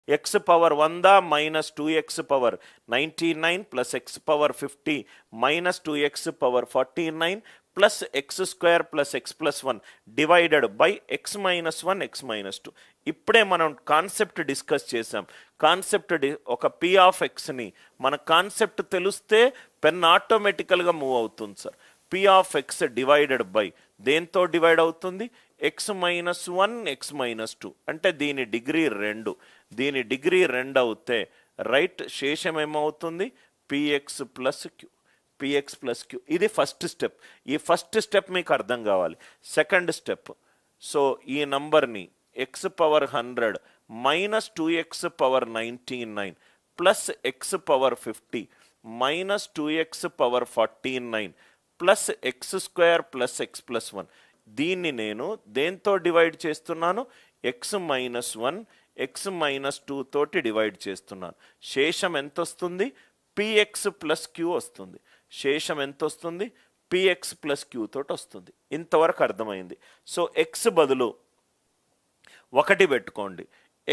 x power 100 minus 2x power 99 plus x power 50 minus 2x power 49 plus X square plus X plus 1 divided by X minus 1 X minus 2. ఇప్పుడే మనం concept discuss చేసాం. ఒక P of ఎక్స్ని మన concept తెలిస్తే pen ఆటోమేటికల్గా move అవుతుంది sir. P of X divided by దేంతో divide అవుతుంది? X minus 1 X minus 2 అంటే దీని డిగ్రీ 2. దీని డిగ్రీ 2 అవుతే రైట్ శేషం ఏమవుతుంది? P X plus Q. P X plus Q. ఇది ఫస్ట్ స్టెప్. ఈ ఫస్ట్ స్టెప్ మీకు అర్థం కావాలి. సెకండ్ స్టెప్, సో ఈ నంబర్ని X power 100 minus 2x power 99 plus X power 50 minus 2x power 49 plus X square plus X plus 1. దీన్ని నేను దేంతో డివైడ్ చేస్తున్నాను? ఎక్స్ మైనస్ 1 ఎక్స్ మైనస్ 2 తోటి డివైడ్ చేస్తున్నాను. శేషం ఎంత వస్తుంది? పిఎక్స్ ప్లస్ క్యూ వస్తుంది. శేషం ఎంత వస్తుంది? పిఎక్స్ ప్లస్ క్యూ తోటి వస్తుంది. ఇంతవరకు అర్థమైంది. సో ఎక్స్ బదులు 1 పెట్టుకోండి.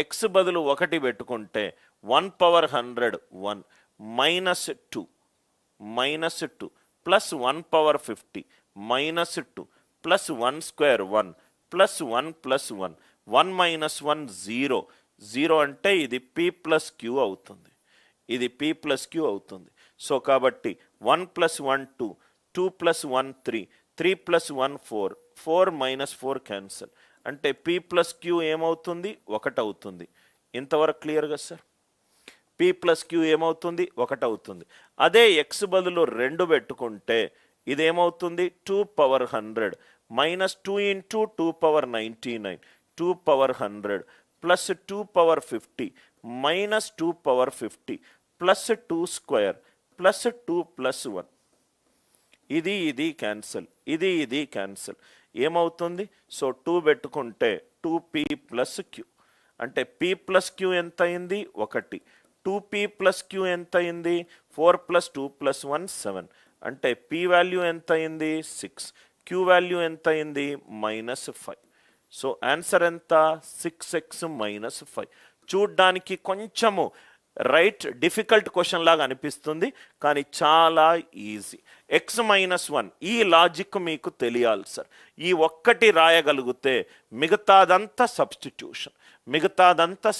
ఎక్స్ బదులు 1 పెట్టుకుంటే 1 power 100 1 minus 2 plus 1 power 50 minus 2 plus 1 square 1 plus 1 plus 1 1 minus 1 0 అంటే ఇది పి ప్లస్ క్యూ అవుతుంది. ఇది పి ప్లస్ క్యూ అవుతుంది. సో కాబట్టి 1 plus 1 2 2 plus 1 3 3 plus 1 4 4 minus 4 cancel అంటే పి ప్లస్ క్యూ ఏమవుతుంది? 1 అవుతుంది. ఇంతవరకు క్లియర్గా సార్? పి ప్లస్ క్యూ ఏమవుతుంది? 1 అవుతుంది. అదే ఎక్స్ బదులు 2 పెట్టుకుంటే ఇదేమవుతుంది? 2 power 100 minus 2 into 2 power 99 2 power 100 plus 2 power 50 minus 2 power 50 plus 2 square plus 2 plus 1. ఇది క్యాన్సల్. ఇది క్యాన్సల్. ఏమవుతుంది? సో 2 పెట్టుకుంటే 2p ప్లస్ క్యూ అంటే p ప్లస్ క్యూ ఎంత అయింది? 1. 2p ప్లస్ క్యూ ఎంత అయింది? 4 ప్లస్ 2 ప్లస్ 1 7 అంటే p వాల్యూ ఎంత అయింది? 6. క్యూ వాల్యూ ఎంత అయింది? -5. సో ఆన్సర్ ఎంత? 6x minus 5. చూడ్డానికి కొంచెము రైట్ డిఫికల్ట్ క్వశ్చన్ లాగా అనిపిస్తుంది, కానీ చాలా ఈజీ. ఎక్స్ మైనస్ 1 ఈ లాజిక్ మీకు తెలియాలి సార్. ఈ ఒక్కటి రాయగలిగితే మిగతాదంతా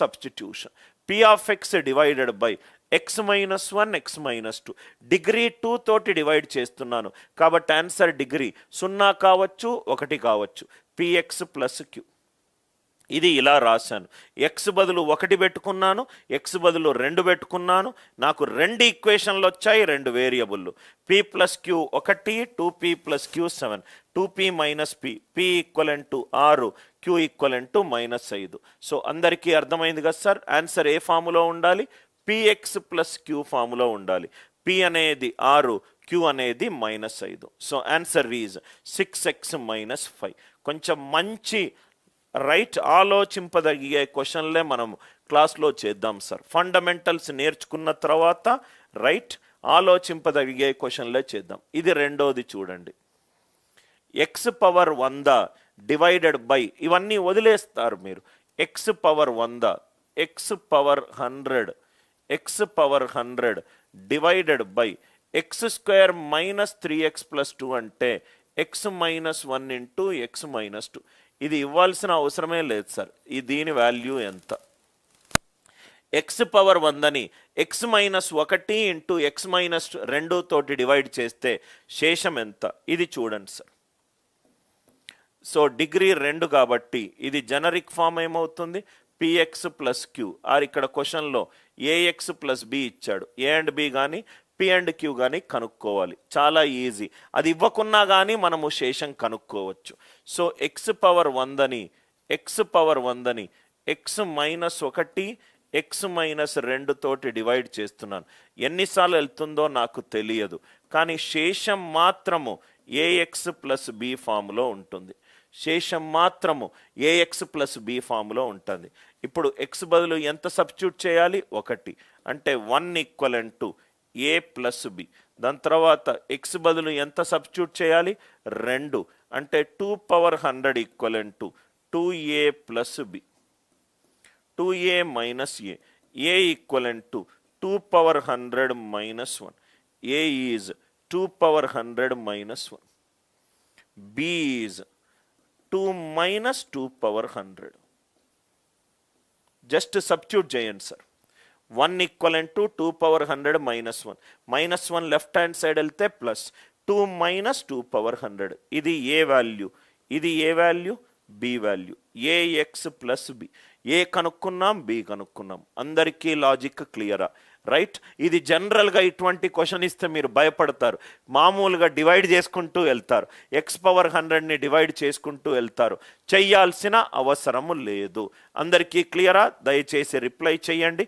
substitution. P of X divided by X minus 1 X minus 2 degree 2 తోటి డివైడ్ చేస్తున్నాను కాబట్టి ఆన్సర్ డిగ్రీ 0 కావచ్చు 1 కావచ్చు. P X plus Q. ఇది ఇలా రాశాను. ఎక్స్ బదులు 1 పెట్టుకున్నాను, ఎక్స్ బదులు 2 పెట్టుకున్నాను. నాకు 2 ఈక్వేషన్లు వచ్చాయి, 2 వేరియబుల్లు. P plus Q 1 2p plus Q 7 2p minus p p equivalent to 6 q equivalent to -5. So అందరికీ అర్థమైంది కదా సార్? ఆన్సర్ ఏ ఫాములో ఉండాలి? పిఎక్స్ ప్లస్ క్యూ ఫాములో ఉండాలి. p అనేది 6 q అనేది -5. So answer is 6x minus 5. కొంచెం మంచి రైట్ ఆలోచింపదగిగే క్వశ్చన్లే మనం క్లాస్లో చేద్దాం సార్. ఫండమెంటల్స్ నేర్చుకున్న తర్వాత రైట్ ఆలోచింపదగిగే క్వశ్చన్లే చేద్దాం. ఇది రెండోది చూడండి. ఎక్స్ పవర్ 100 డివైడెడ్ బై ఇవన్నీ వదిలేస్తారు మీరు. X power 100 X power 100 divided by X square minus 3x plus 2 అంటే X minus 1 into X minus 2. ఇది ఇవ్వాల్సిన అవసరమే లేదు సార్. దీని వాల్యూ ఎంత? ఎక్స్ పవర్ 100ని X minus 1 into X minus 2 తోటి డివైడ్ చేస్తే శేషం ఎంత? ఇది చూడండి సార్. సో డిగ్రీ 2 కాబట్టి ఇది జనరిక్ ఫామ్ ఏమవుతుంది? P X plus Q. ఆర్ ఇక్కడ క్వశ్చన్లో ఏఎక్స్ ప్లస్ బి ఇచ్చాడు. ఏ అండ్ బి కానీ పి అండ్ క్యూ కానీ కనుక్కోవాలి. చాలా ఈజీ. అది ఇవ్వకున్నా కానీ మనము శేషం కనుక్కోవచ్చు. సో ఎక్స్ పవర్ 100ని ఎక్స్ మైనస్ 1 ఎక్స్ మైనస్ 2 తోటి డివైడ్ చేస్తున్నాను. ఎన్నిసార్లు వెళ్తుందో నాకు తెలియదు, కానీ శేషం మాత్రము ఏఎక్స్ ప్లస్ బి ఫామ్లో ఉంటుంది. శేషం మాత్రము ఏఎక్స్ ప్లస్ బి ఫామ్లో ఉంటుంది. ఇప్పుడు ఎక్స్ బదులు ఎంత సబ్స్టిట్యూట్ చేయాలి? 1 అంటే 1 equivalent to A plus B. దాని తర్వాత ఎక్స్ బదులు ఎంత సబ్స్టిట్యూట్ చేయాలి? 2 అంటే 2 power 100 equivalent to 2a plus B. 2a minus a equivalent to 2 power 100 minus 1. A is 2 power 100 minus 1. B is 2 minus 2 power 100. Just substitute చేయండి sir. 1 equivalent to 2 power 100 minus 1. Minus 1 left hand side వెళ్తే plus 2 minus 2 power 100. ఇది A value, ఇది A value, B value. A X plus B. A కనుక్కున్నాం, B కనుక్కున్నాం. అందరికీ logic క్లియరా? Right. ఇది జనరల్గా ఇటువంటి క్వశ్చన్ ఇస్తే మీరు భయపడతారు. మామూలుగా డివైడ్ చేసుకుంటూ వెళ్తారు, ఎక్స్ పవర్ 100ని డివైడ్ చేసుకుంటూ వెళ్తారు. చెయ్యాల్సిన అవసరము లేదు. అందరికీ క్లియరా? దయచేసి రిప్లై చేయండి.